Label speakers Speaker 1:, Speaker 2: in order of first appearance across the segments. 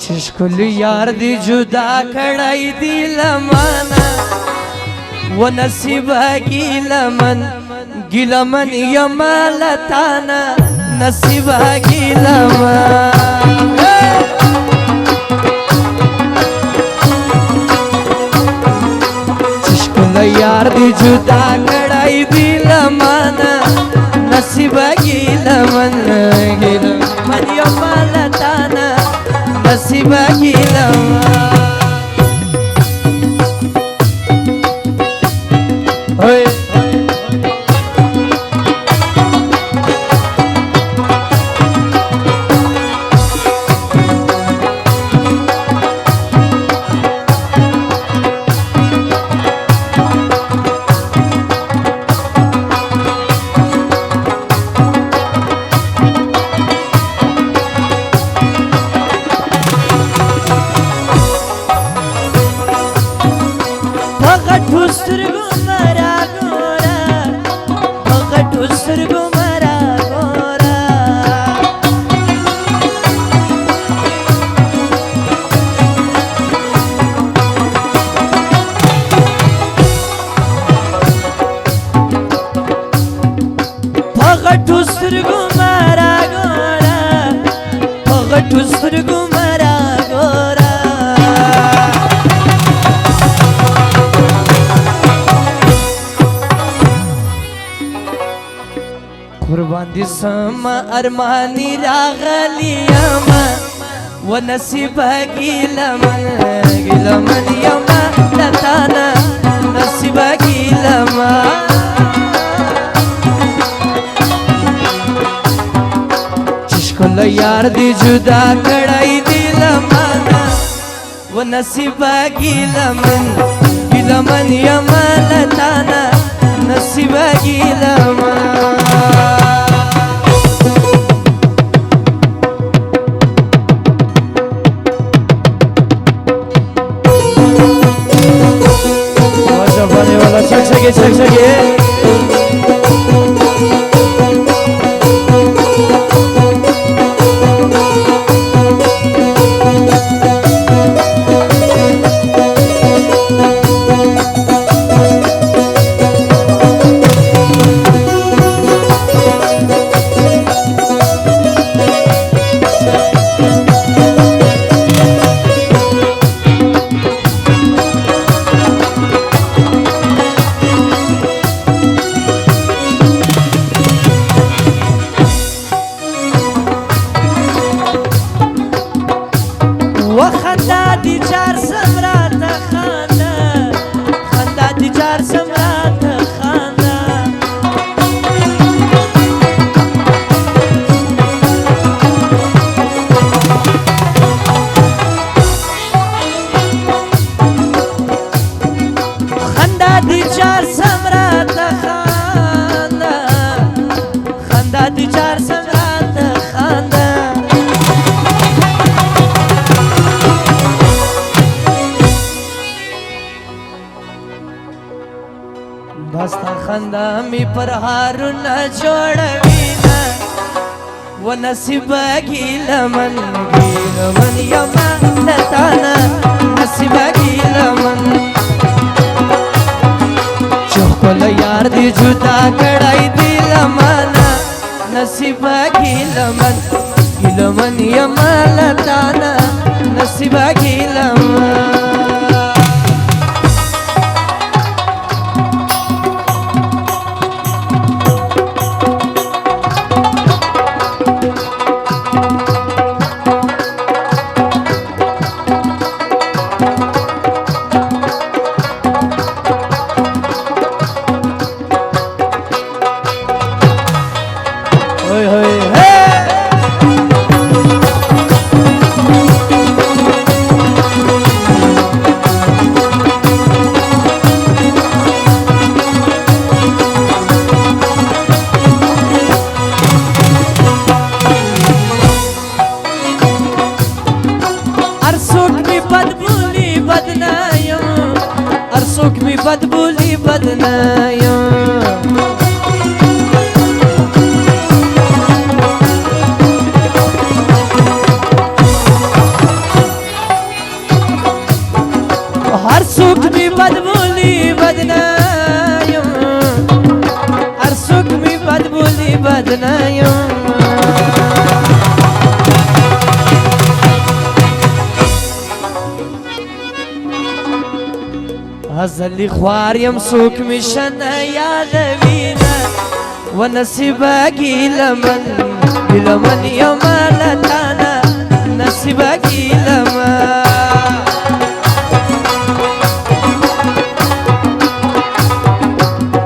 Speaker 1: चिश्कुल यार दी जुदा खड़ाई दी लमाना वो नसीब गिलमन गिलमन यमालताना नसीब गिलमन चिश्कुल यार दी जुदा खड़ाई दी लमाना नसीब गिलमन गिलमन यमालताना नसीब गिलमन कुर्बान दिसमा अरमानी रागलियामा वो नसीब गिलमन गिलमन यमा लताना नसीब गिलमन चिश्कुल यार दी जुदा खड़ाई दी लमाना वो नसीब गिलमन गिलमन यमा लताना नसीब गिलमन चक सके बस्ता खंदा मी पर हारू न जोड़वीना वो नसीब गिलमन गिलमन यमा लताना नसीब गिलमन चिश्कुल यार दी जुदा खड़ाई दी लमाना नसीब गिलमन गिलमन यमा लताना नसीब गिलमन बदबूली बदनाया بدنایم ازلی خواریم سوک میشن یادوینا و نصیبا گیلمن گیلمن یمالتانا نصیبا گیلمن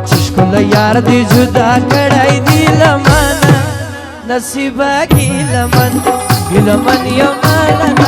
Speaker 1: چشکل یار دی جدا کڑای دیلمن نصیبا گیلمن گیلمن یمالتانا